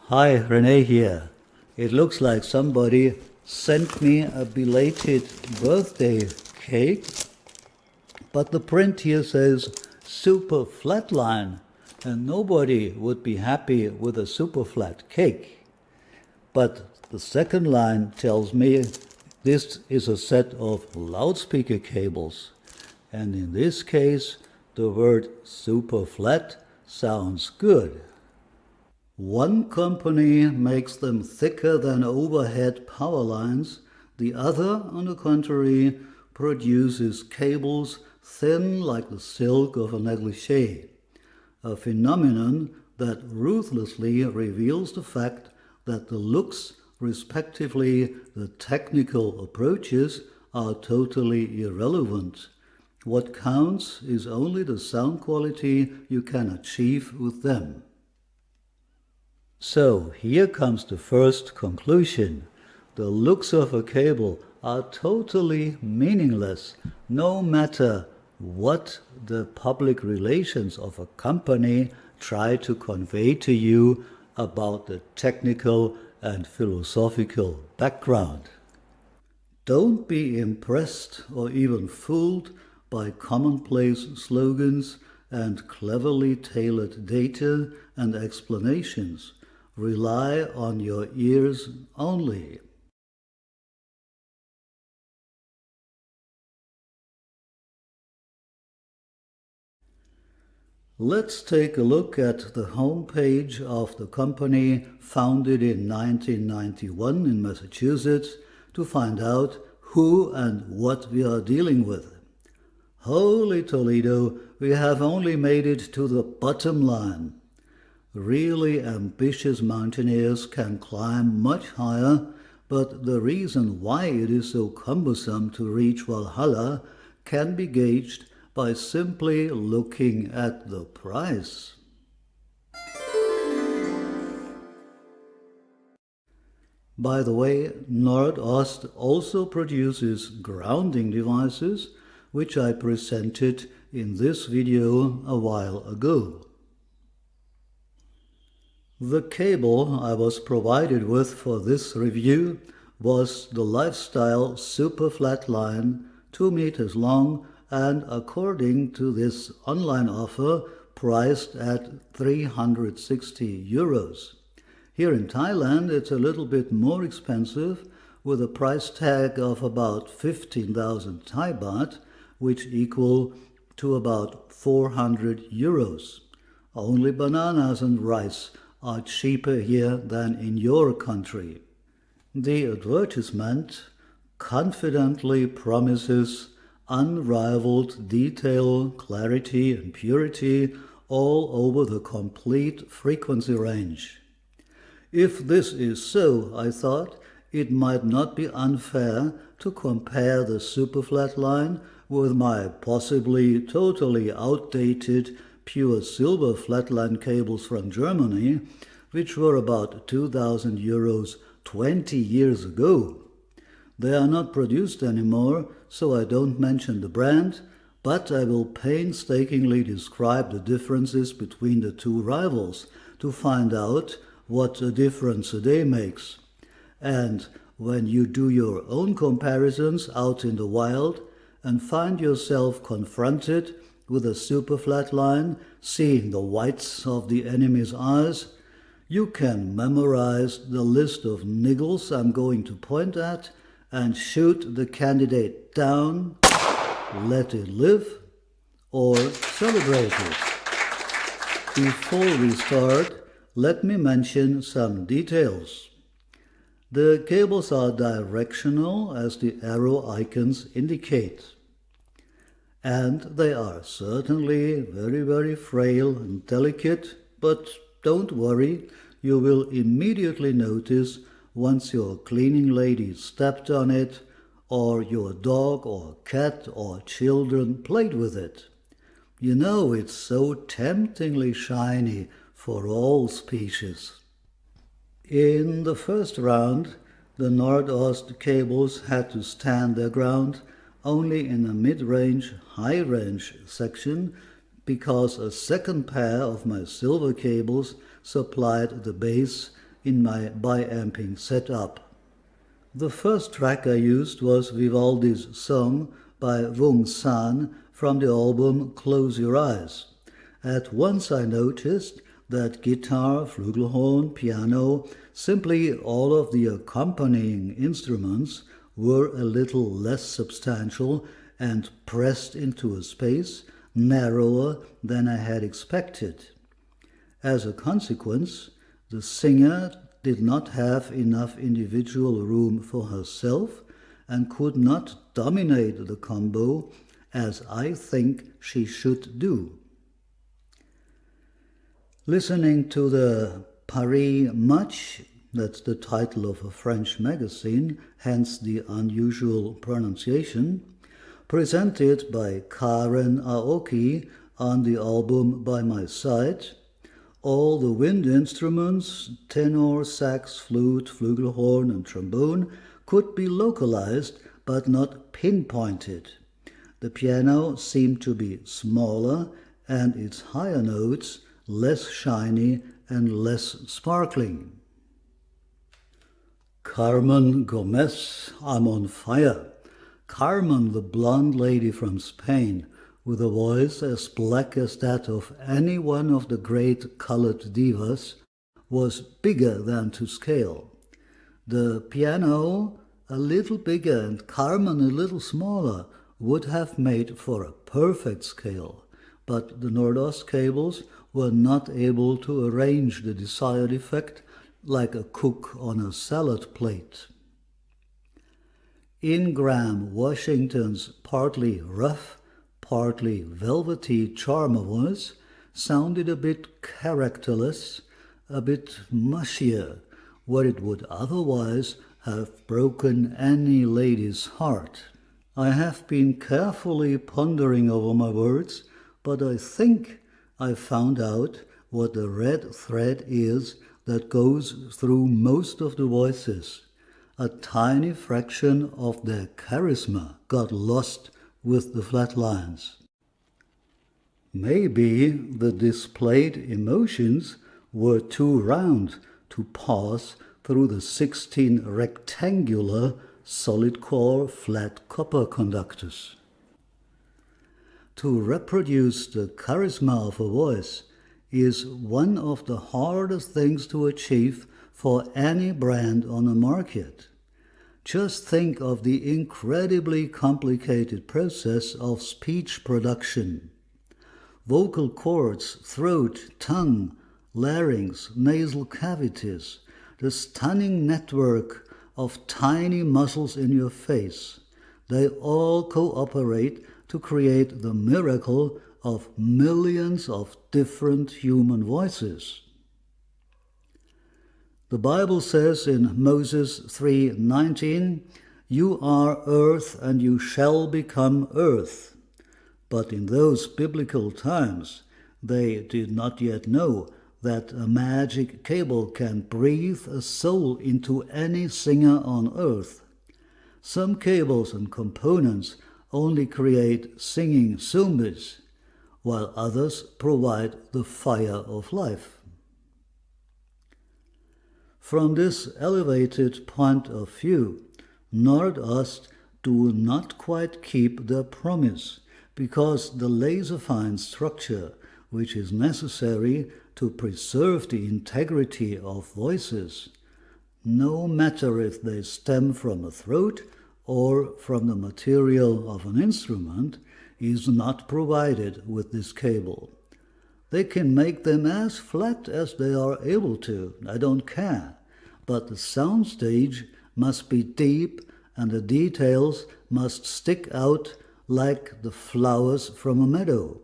Hi, René here. It looks like somebody sent me a belated birthday cake, but the print here says Superflatline, and nobody would be happy with a super flat cake. But the second line tells me this is a set of loudspeaker cables, and in this case the word super flat sounds good. One company makes them thicker than overhead power lines, the other, on the contrary, produces cables thin like the silk of a negligee, a phenomenon that ruthlessly reveals the fact that the looks, respectively the technical approaches, are totally irrelevant. What counts is only the sound quality you can achieve with them. So here comes the first conclusion. The looks of a cable are totally meaningless, no matter what the public relations of a company try to convey to you about the technical and philosophical background. Don't be impressed or even fooled by commonplace slogans and cleverly tailored data and explanations. Rely on your ears only. Let's take a look at the home page of the company founded in 1991 in Massachusetts to find out who and what we are dealing with. Holy Toledo, we have only made it to the bottom line. Really ambitious mountaineers can climb much higher, but the reason why it is so cumbersome to reach Valhalla can be gauged by simply looking at the price. By the way, Nordost also produces grounding devices, which I presented in this video a while ago. The cable I was provided with for this review was the Leifstyle Superflatline, 2 meters long, and according to this online offer, priced at 360 euros. Here in Thailand it's a little bit more expensive, with a price tag of about 15,000 Thai baht, which equal to about 400 euros. Only bananas and rice are cheaper here than in your country. The advertisement confidently promises unrivaled detail, clarity and purity all over the complete frequency range. If this is so, I thought, it might not be unfair to compare the Superflatline with my possibly totally outdated pure silver flatline cables from Germany, which were about 2,000 euros 20 years ago. They are not produced anymore, so I don't mention the brand, but I will painstakingly describe the differences between the two rivals to find out what a difference a day makes. And when you do your own comparisons out in the wild and find yourself confronted with a Superflatline, seeing the whites of the enemy's eyes, you can memorize the list of niggles I'm going to point at and shoot the candidate down, let it live, or celebrate it. Before we start, let me mention some details. The cables are directional, as the arrow icons indicate. And they are certainly very frail and delicate, but don't worry, you will immediately notice once your cleaning lady stepped on it, or your dog or cat or children played with it. You know, it's so temptingly shiny for all species. In the first round, the Nordost cables had to stand their ground only in a mid-range, high-range section, because a second pair of my silver cables supplied the base in my bi-amping setup. The first track I used was Vivaldi's Song by Wung San from the album Close Your Eyes. At once I noticed that guitar, flugelhorn, piano, simply all of the accompanying instruments were a little less substantial and pressed into a space narrower than I had expected. As a consequence, the singer did not have enough individual room for herself and could not dominate the combo as I think she should do. Listening to the Paris Match, that's the title of a French magazine, hence the unusual pronunciation, presented by Karen Aoki on the album By My Side, all the wind instruments, tenor, sax, flute, flugelhorn, and trombone, could be localized but not pinpointed. The piano seemed to be smaller and its higher notes less shiny and less sparkling. Carmen Gomez, I'm on fire. Carmen, the blonde lady from Spain, with a voice as black as that of any one of the great colored divas, was bigger than to scale. The piano, a little bigger and Carmen a little smaller, would have made for a perfect scale, but the Nordost cables were not able to arrange the desired effect like a cook on a salad plate. Ingram Washington's partly rough, partly velvety charmer voice sounded a bit characterless, a bit mushier, where it would otherwise have broken any lady's heart. I have been carefully pondering over my words, but I think I found out what the red thread is that goes through most of the voices. A tiny fraction of their charisma got lost with the flatlines. Maybe the displayed emotions were too round to pass through the 16 rectangular solid-core flat copper conductors. To reproduce the charisma of a voice is one of the hardest things to achieve for any brand on the market. Just think of the incredibly complicated process of speech production. Vocal cords, throat, tongue, larynx, nasal cavities, the stunning network of tiny muscles in your face. They all cooperate to create the miracle of millions of different human voices. The Bible says in Moses 3:19, "You are earth and you shall become earth." But in those biblical times, they did not yet know that a magic cable can breathe a soul into any singer on earth. Some cables and components only create singing zombies, while others provide the fire of life. From this elevated point of view, Nordost do not quite keep their promise, because the laser-fine structure which is necessary to preserve the integrity of voices, no matter if they stem from a throat or from the material of an instrument, is not provided with this cable. They can make them as flat as they are able to, I don't care, but the soundstage must be deep and the details must stick out like the flowers from a meadow.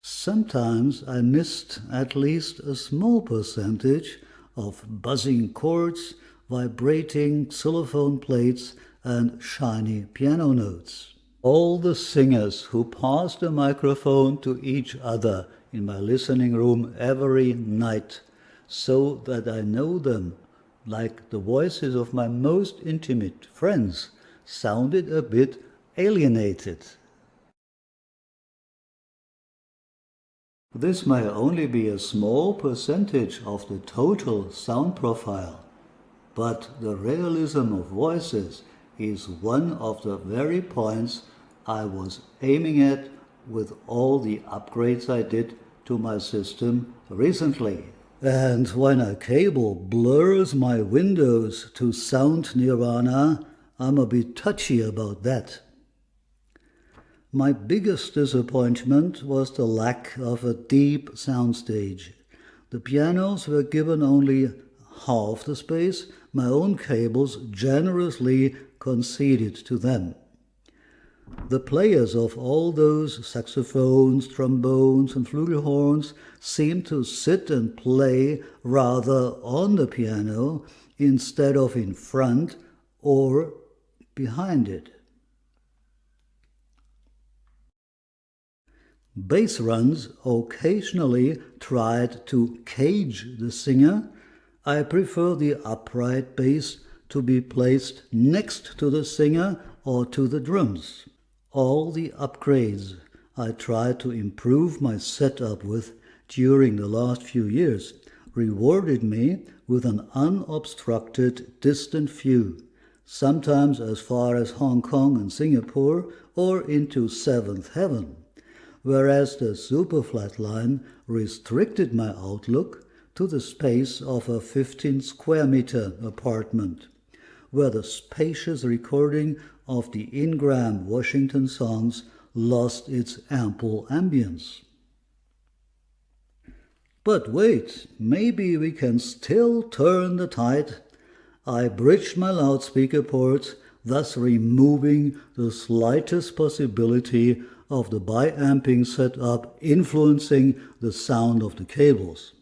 Sometimes I missed at least a small percentage of buzzing chords, vibrating xylophone plates, and shiny piano notes. All the singers who passed the microphone to each other in my listening room every night, so that I know them like the voices of my most intimate friends, sounded a bit alienated. This may only be a small percentage of the total sound profile, but the realism of voices is one of the very points I was aiming at with all the upgrades I did to my system recently. And when a cable blurs my windows to sound nirvana, I'm a bit touchy about that. My biggest disappointment was the lack of a deep soundstage. The pianos were given only half the space my own cables generously conceded to them. The players of all those saxophones, trombones, and flugelhorns seemed to sit and play rather on the piano instead of in front or behind it. Bass runs occasionally tried to cage the singer. I prefer the upright bass to be placed next to the singer or to the drums. All the upgrades I tried to improve my setup with during the last few years rewarded me with an unobstructed distant view, sometimes as far as Hong Kong and Singapore or into seventh heaven, whereas the Superflatline restricted my outlook to the space of a 15 square meter apartment, where the spacious recording of the Ingram Washington songs lost its ample ambience. But wait, maybe we can still turn the tide. I bridged my loudspeaker ports, thus removing the slightest possibility of the biamping setup influencing the sound of the cables.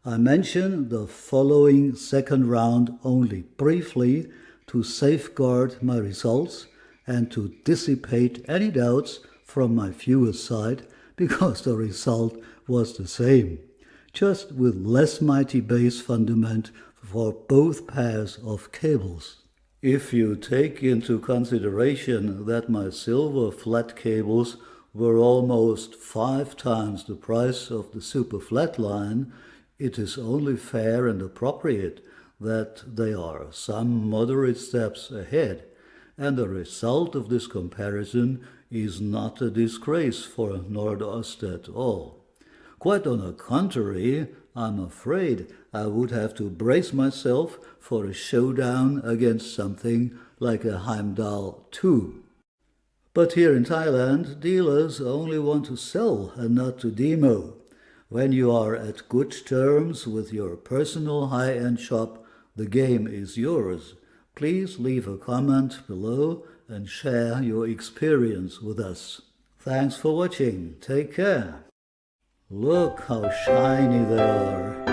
I mention the following second round only briefly to safeguard my results and to dissipate any doubts from my viewer's side, because the result was the same, just with less mighty bass fundament for both pairs of cables. If you take into consideration that my silver flat cables were almost 5 times the price of the Superflatline, it is only fair and appropriate that they are some moderate steps ahead, and the result of this comparison is not a disgrace for Nordost at all. Quite on the contrary, I'm afraid I would have to brace myself for a showdown against something like a Heimdall 2. But here in Thailand, dealers only want to sell and not to demo. When you are at good terms with your personal high-end shop, the game is yours. Please leave a comment below and share your experience with us. Thanks for watching. Take care. Look how shiny they are.